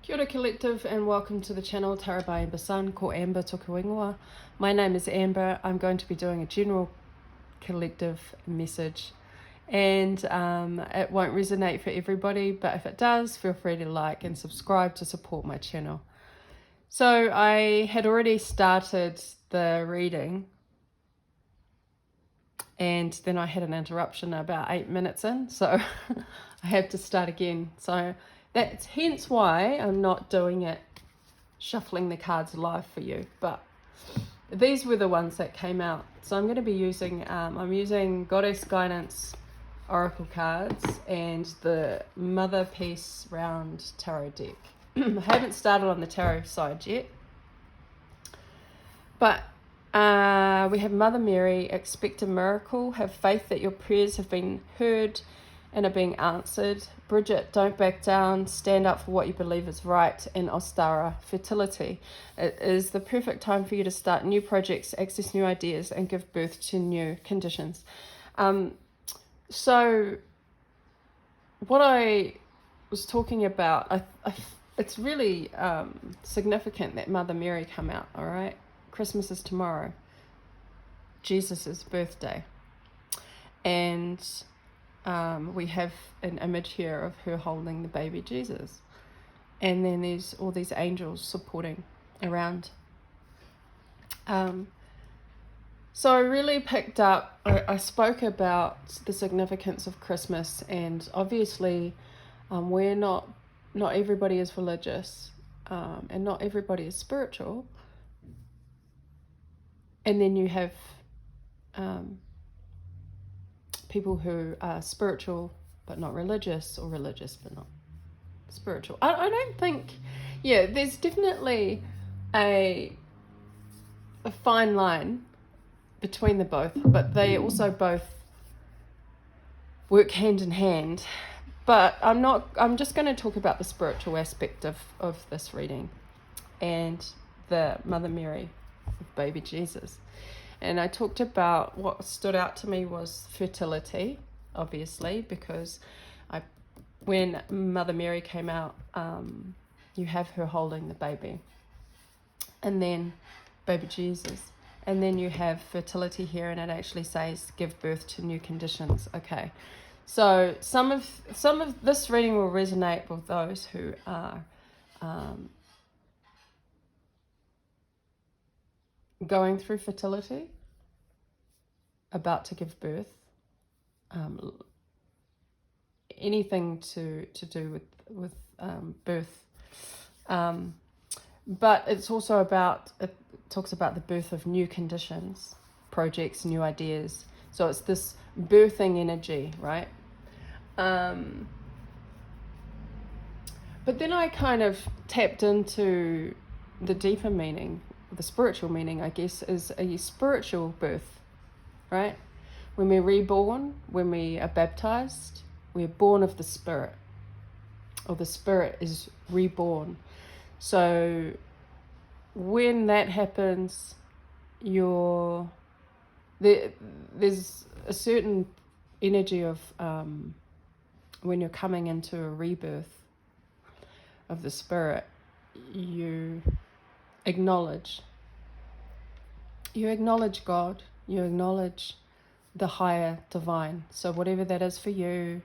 Kia ora collective and welcome to the channel Tarabai Amber Sun, ko Amber Toku Ingoa. My name is Amber. I'm going to be doing a general collective message and it won't resonate for everybody, but if it does, feel free to like and subscribe to support my channel. So I had already started the reading and then I had an interruption about 8 minutes in, so I have to start again. So that's hence why I'm not doing it, shuffling the cards live for you, but these were the ones that came out. So I'm going to be using, I'm using Goddess Guidance Oracle cards and the Mother Peace Round Tarot deck. I haven't started on the tarot side yet, but we have Mother Mary, expect a miracle, have faith that your prayers have been heard and are being answered. Bridget, don't back down, stand up for what you believe is right. And Ostara, fertility. It is the perfect time for you to start new projects, access new ideas, and give birth to new conditions. So what I was talking about, it's really significant that Mother Mary come out, all right? Christmas is tomorrow, Jesus' birthday. And we have an image here of her holding the baby Jesus. And then there's all these angels supporting around. So I really picked up, I spoke about the significance of Christmas, and obviously not everybody is religious and not everybody is spiritual. And then you have people who are spiritual but not religious, or religious but not spiritual. I don't think, there's definitely a fine line between the both, but they also both work hand in hand. But I'm just going to talk about the spiritual aspect of this reading and the Mother Mary of baby Jesus. And I talked about what stood out to me was fertility, obviously, because when Mother Mary came out, you have her holding the baby, and then baby Jesus, and then you have fertility here, and it actually says give birth to new conditions. Okay, so some of this reading will resonate with those who are going through fertility, about to give birth, anything to do with birth, but it's also it talks about the birth of new conditions, projects, new ideas. So it's this birthing energy, right? But then I kind of tapped into the deeper meaning, the spiritual meaning, I guess, is a spiritual birth, right? When we're reborn, when we are baptized, we're born of the Spirit, or the Spirit is reborn. So when that happens, there's a certain energy of when you're coming into a rebirth of the Spirit, you acknowledge God, you acknowledge the higher divine. So whatever that is for you,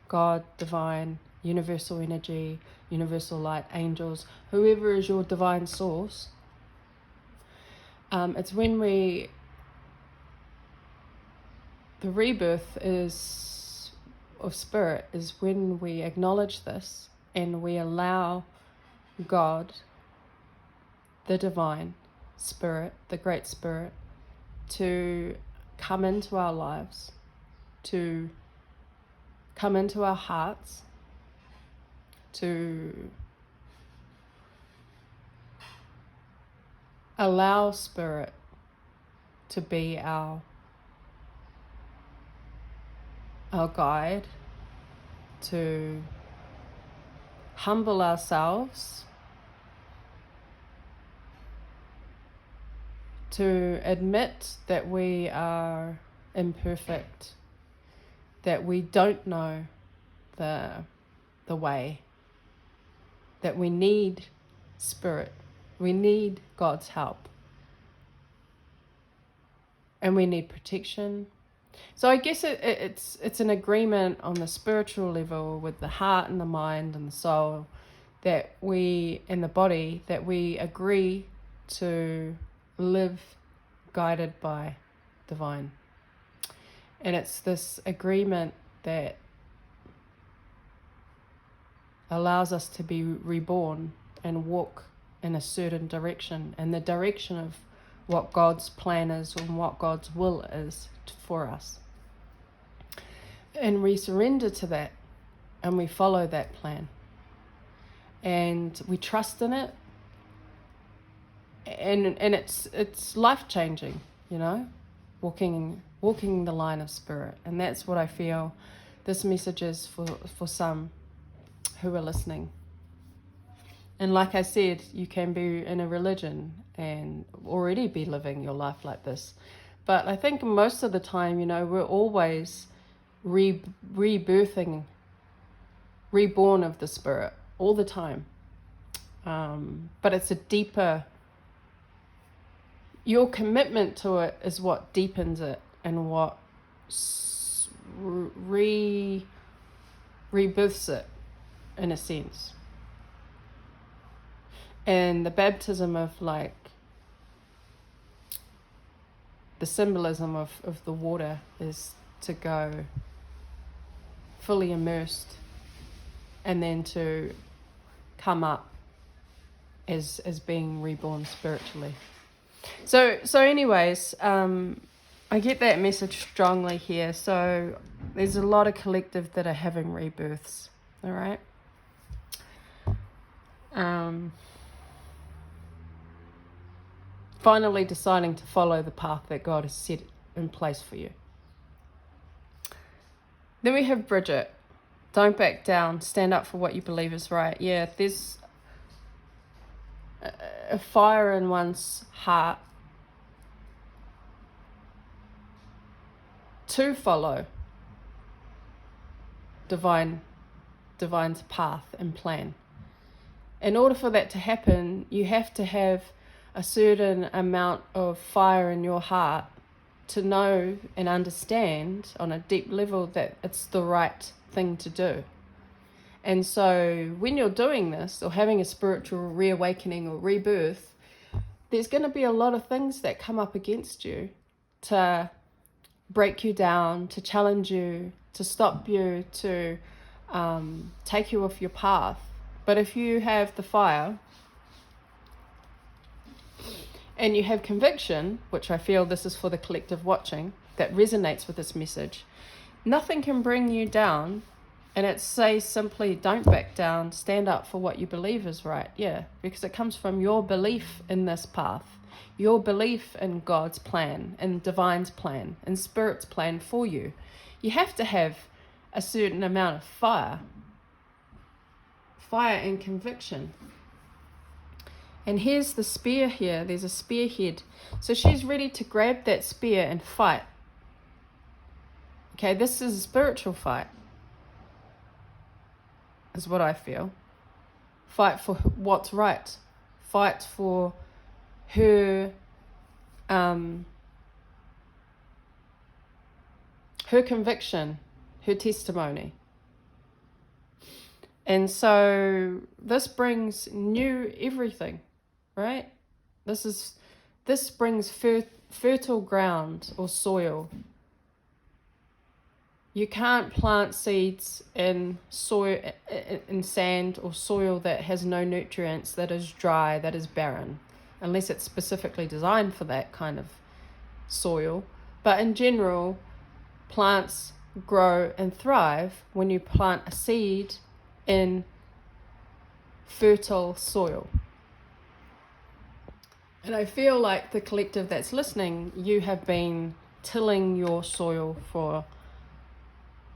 God, divine, universal energy, universal light, angels, whoever is your divine source, it's when the rebirth of spirit is when we acknowledge this and we allow God, the divine spirit, the great spirit, to come into our lives, to come into our hearts, to allow spirit to be our guide, to humble ourselves, to admit that we are imperfect, that we don't know the way, that we need spirit. We need God's help. And we need protection. So I guess it's an agreement on the spiritual level with the heart and the mind and the soul that we, and the body, that we agree to live guided by divine. And it's this agreement that allows us to be reborn and walk in a certain direction, and the direction of what God's plan is and what God's will is for us. And we surrender to that, and we follow that plan, and we trust in it, and it's life-changing, you know, walking the line of spirit. And that's what I feel this message is for some who are listening. And like I said, you can be in a religion and already be living your life like this. But I think most of the time, you know, we're always rebirthing, reborn of the spirit all the time. But it's a deeper, your commitment to it is what deepens it and what rebirths it, in a sense. And the baptism of, like, the symbolism of the water is to go fully immersed and then to come up as being reborn spiritually. So anyways, I get that message strongly here. So there's a lot of collective that are having rebirths, all right? Finally deciding to follow the path that God has set in place for you. Then we have Bridget. Don't back down. Stand up for what you believe is right. Yeah, there's a fire in one's heart to follow divine's path and plan. In order for that to happen, you have to have a certain amount of fire in your heart to know and understand on a deep level that it's the right thing to do. And so when you're doing this or having a spiritual reawakening or rebirth, there's going to be a lot of things that come up against you to break you down, to challenge you, to stop you, to take you off your path. But if you have the fire and you have conviction, which I feel this is for the collective watching, that resonates with this message, nothing can bring you down. And it says simply, don't back down, stand up for what you believe is right. Yeah, because it comes from your belief in this path, your belief in God's plan, and divine's plan, and spirit's plan for you. You have to have a certain amount of fire and conviction. And here's the spear here. There's a spearhead. So she's ready to grab that spear and fight. Okay, this is a spiritual fight, is what I feel. Fight for what's right. Fight for her conviction, her testimony. And so this brings new everything, right? This brings fertile ground or soil. You can't plant seeds in soil, in sand or soil that has no nutrients, that is dry, that is barren, unless it's specifically designed for that kind of soil. But in general, plants grow and thrive when you plant a seed in fertile soil. And I feel like the collective that's listening, you have been tilling your soil for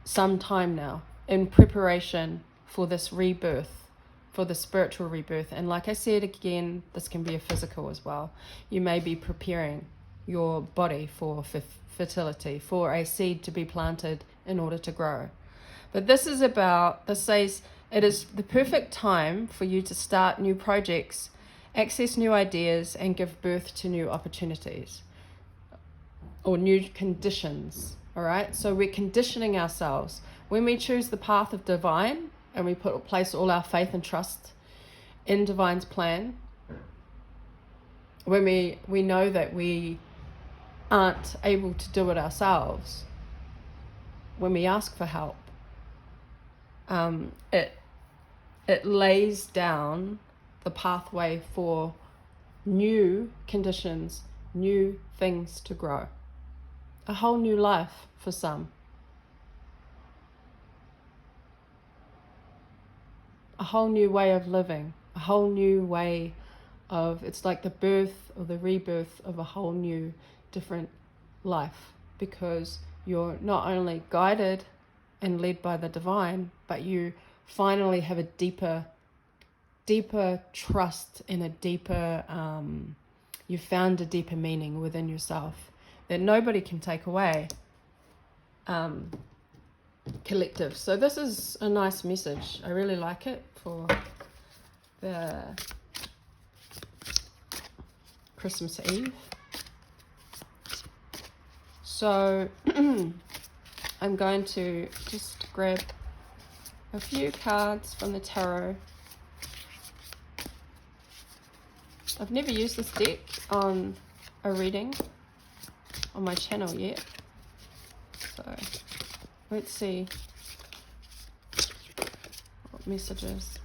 some time now in preparation for this rebirth, for the spiritual rebirth. And like I said again, this can be a physical as well. You may be preparing your body for fertility, for a seed to be planted in order to grow. But this says It is the perfect time for you to start new projects, access new ideas, and give birth to new opportunities or new conditions. All right, so we're conditioning ourselves when we choose the path of divine, and we place all our faith and trust in divine's plan. When we know that we aren't able to do it ourselves, when we ask for help, it lays down the pathway for new conditions, new things to grow, a whole new life for some, a whole new way of living, a whole new way of, it's like the birth or the rebirth of a whole new different life, because you're not only guided and led by the divine, but you finally have a deeper trust and a deeper, you found a deeper meaning within yourself that nobody can take away. Collective. So this is a nice message. I really like it for the Christmas Eve. So I'm going to just grab a few cards from the tarot. I've never used this deck on a reading on my channel yet. So let's see what messages.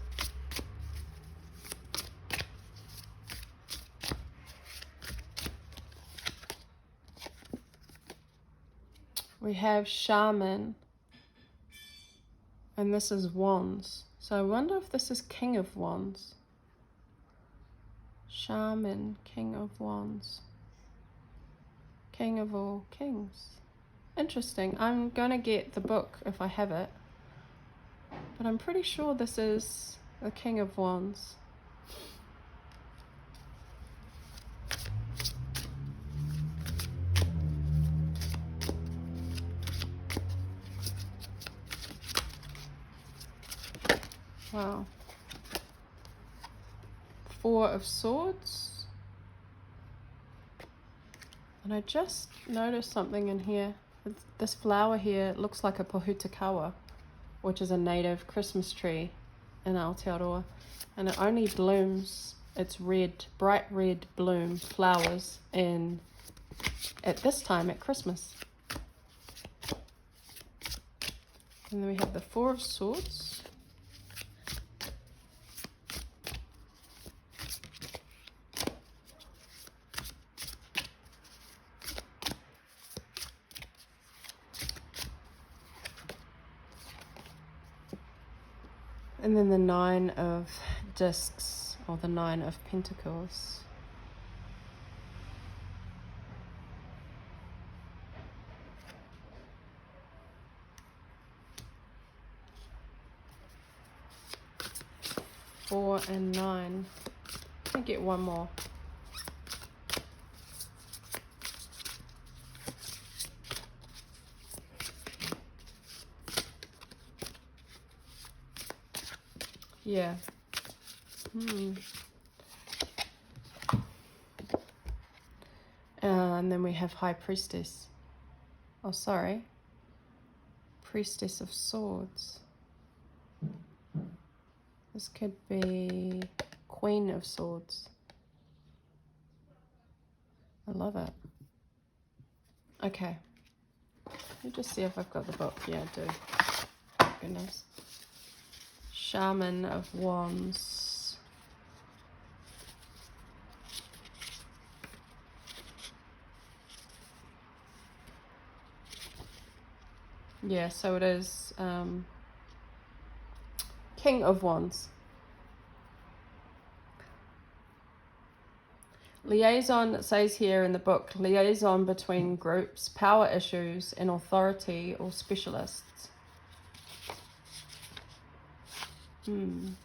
We have Shaman, and this is Wands. So I wonder if this is King of Wands. Shaman, King of Wands. King of all kings. Interesting. I'm going to get the book if I have it. But I'm pretty sure this is the King of Wands. Wow. Four of Swords. And I just noticed something in here. This flower here looks like a pohutakawa, which is a native Christmas tree in Aotearoa. And it only blooms, it's red, bright red bloom flowers at this time at Christmas. And then we have the Four of Swords. And then the Nine of Discs, or the Nine of Pentacles. Four and nine. I get one more. Yeah. And then we have High Priestess. Oh, sorry. Priestess of Swords. This could be Queen of Swords. I love it. Okay. Let me just see if I've got the book. Yeah, I do. Goodness. Shaman of Wands. Yeah, so it is King of Wands. Liaison, it says here in the book, liaison between groups, power issues, and authority or specialists. An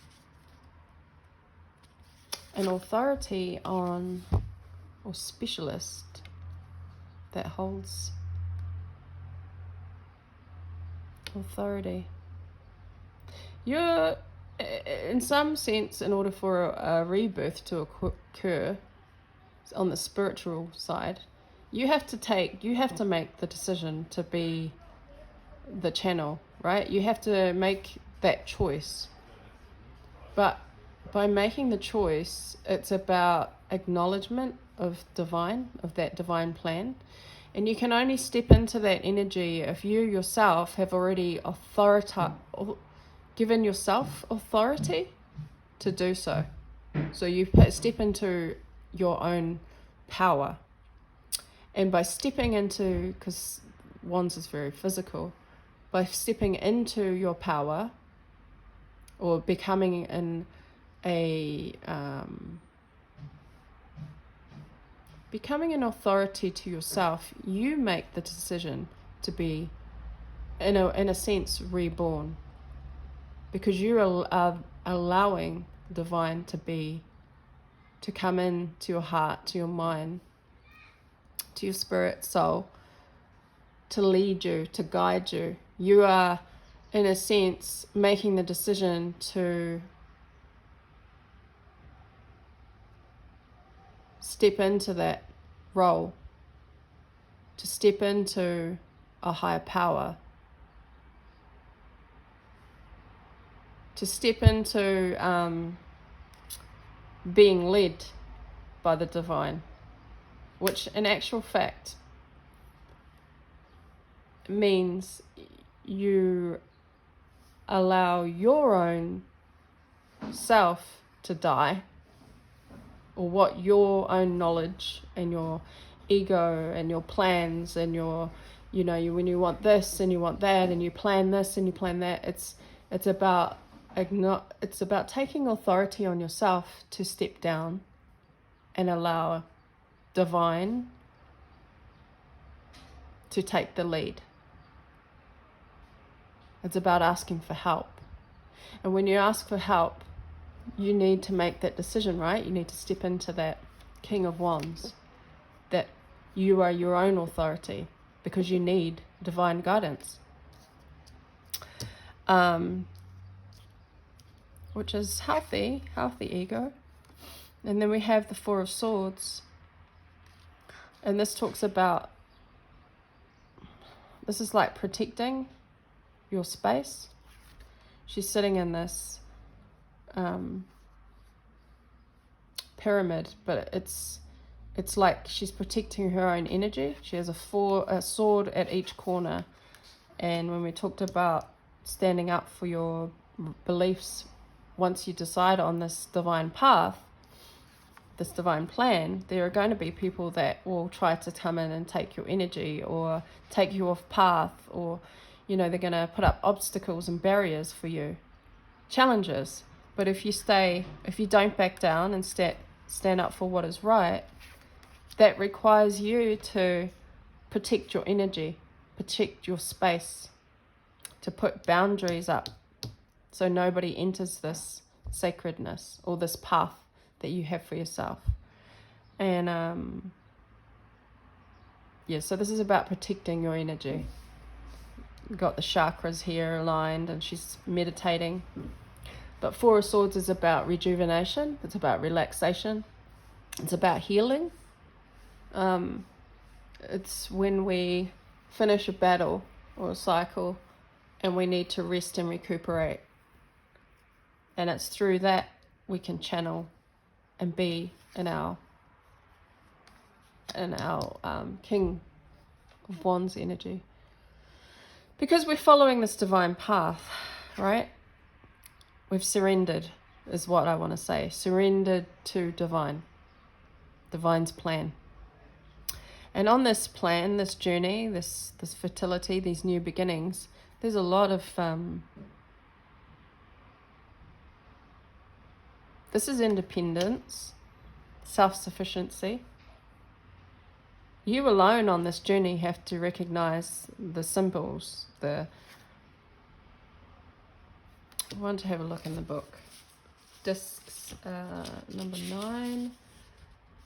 authority on, or specialist that holds authority. You're in some sense, in order for a rebirth to occur on the spiritual side, you have to make the decision to be the channel, right? You have to make that choice. But by making the choice, it's about acknowledgement of that divine plan. And you can only step into that energy if you yourself have already given yourself authority to do so. So you step into your own power. And by stepping into, because wands is very physical, by stepping into your power or becoming becoming an authority to yourself, you make the decision to be, in a sense, reborn. Because you are allowing divine to come in to your heart, to your mind, to your spirit, soul, to lead you, to guide you. You are, in a sense, making the decision to step into that role, to step into a higher power, to step into being led by the divine, which in actual fact means you allow your own self to die, or what your own knowledge and your ego and your plans and your, when you want this and you want that and you plan this and you plan that, it's about taking authority on yourself to step down and allow divine to take the lead. It's about asking for help. And when you ask for help, you need to make that decision, right? You need to step into that King of Wands, that you are your own authority because you need divine guidance. Which is healthy ego. And then we have the Four of Swords. And this talks about, this is like protecting your space. She's sitting in this pyramid, but it's like she's protecting her own energy. She has a sword at each corner. And when we talked about standing up for your beliefs, once you decide on this divine path, this divine plan, there are going to be people that will try to come in and take your energy or take you off path, or they're going to put up obstacles and barriers for you, challenges. But if you don't back down and stand up for what is right, that requires you to protect your energy, protect your space, to put boundaries up so nobody enters this sacredness or this path that you have for yourself. And so this is about protecting your energy. Got the chakras here aligned, and she's meditating. But Four of Swords is about rejuvenation. It's about relaxation. It's about healing. It's when we finish a battle or a cycle and we need to rest and recuperate. And it's through that we can channel and be in our King of Wands energy. Because we're following this divine path, right? We've surrendered, is what I want to say. Surrendered to divine's plan. And on this plan, this journey, this fertility, these new beginnings, there's a lot of this is independence, self-sufficiency. You alone on this journey have to recognize the symbols. I want to have a look in the book. Discs number 9.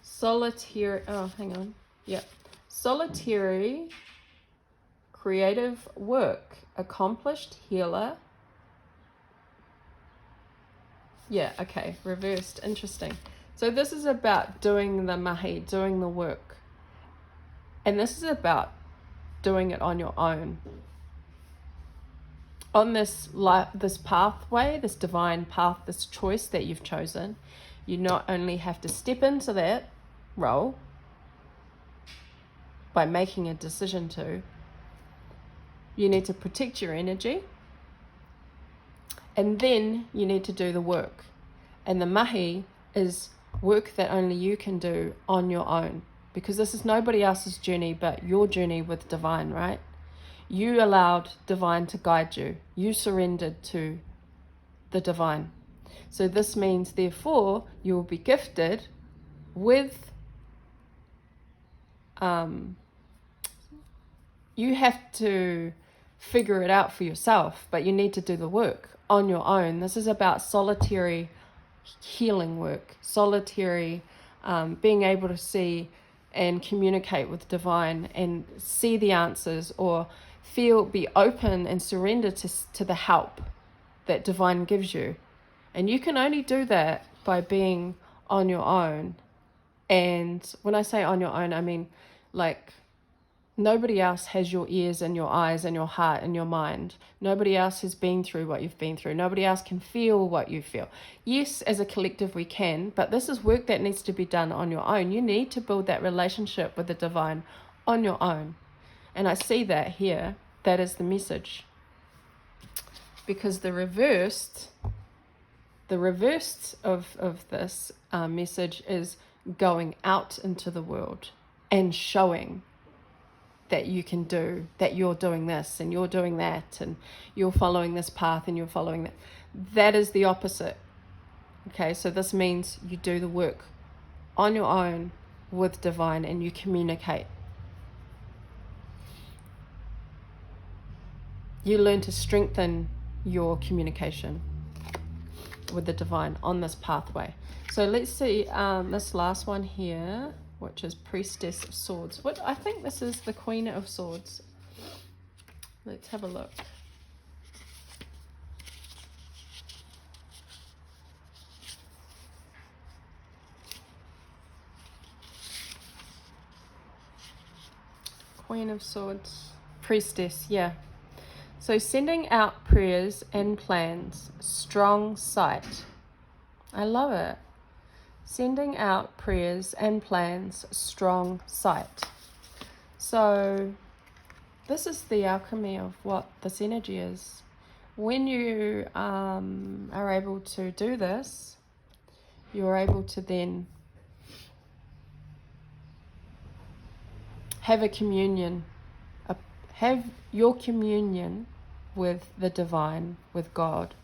Solitary. Oh, hang on. Yep. Solitary creative work, accomplished healer, Yeah, okay, reversed, interesting. So this is about doing the mahi, doing the work. And this is about doing it on your own. On this pathway, this divine path, this choice that you've chosen, you not only have to step into that role by making a decision to, you need to protect your energy, and then you need to do the work. And the mahi is work that only you can do on your own, because this is nobody else's journey but your journey with divine, right? You allowed divine to guide you. You surrendered to the divine. So this means, therefore, you will be gifted with, you have to figure it out for yourself, but you need to do the work on your own. This is about solitary healing work, solitary being able to see and communicate with divine and see the answers, or be open and surrender to the help that divine gives you. And you can only do that by being on your own. And when I say on your own, I mean like nobody else has your ears and your eyes and your heart and your mind. Nobody else has been through what you've been through. Nobody else can feel what you feel. Yes, as a collective we can, but this is work that needs to be done on your own. You need to build that relationship with the divine on your own. And I see that here. That is the message. Because the reversed of this message is going out into the world and showing that you can do, that you're doing this and you're doing that and you're following this path and you're following that. That is the opposite. Okay, so this means you do the work on your own with divine and you communicate. You learn to strengthen your communication with the divine on this pathway. So let's see this last one here, which is Priestess of Swords. I think this is the Queen of Swords. Let's have a look. Queen of Swords. Priestess, yeah. So sending out prayers and plans, strong sight. I love it. Sending out prayers and plans, strong sight. So this is the alchemy of what this energy is. When you are able to do this, you're able to then have a communion, have your communion with the divine, with God,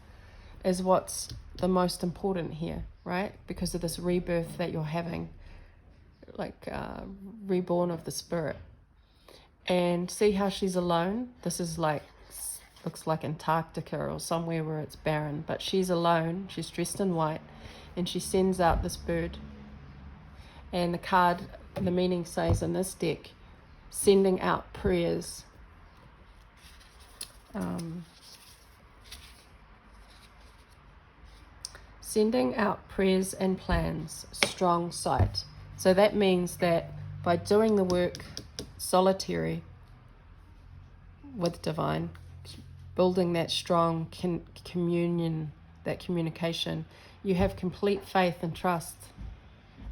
is what's the most important here, right? Because of this rebirth that you're having, like reborn of the spirit. And see how she's alone? This is like, looks like Antarctica or somewhere where it's barren, but she's alone, she's dressed in white, and she sends out this bird. And the card, the meaning says in this deck, sending out prayers. Sending out prayers and plans, strong sight. So that means that by doing the work solitary with divine, building that strong communion, that communication, you have complete faith and trust.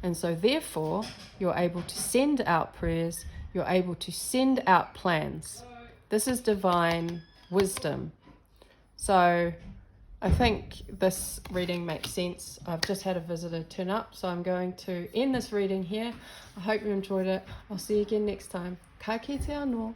And so therefore, you're able to send out prayers, you're able to send out plans. This is divine wisdom. So I think this reading makes sense. I've just had a visitor turn up, so I'm going to end this reading here. I hope you enjoyed it. I'll see you again next time. Ka kite anō.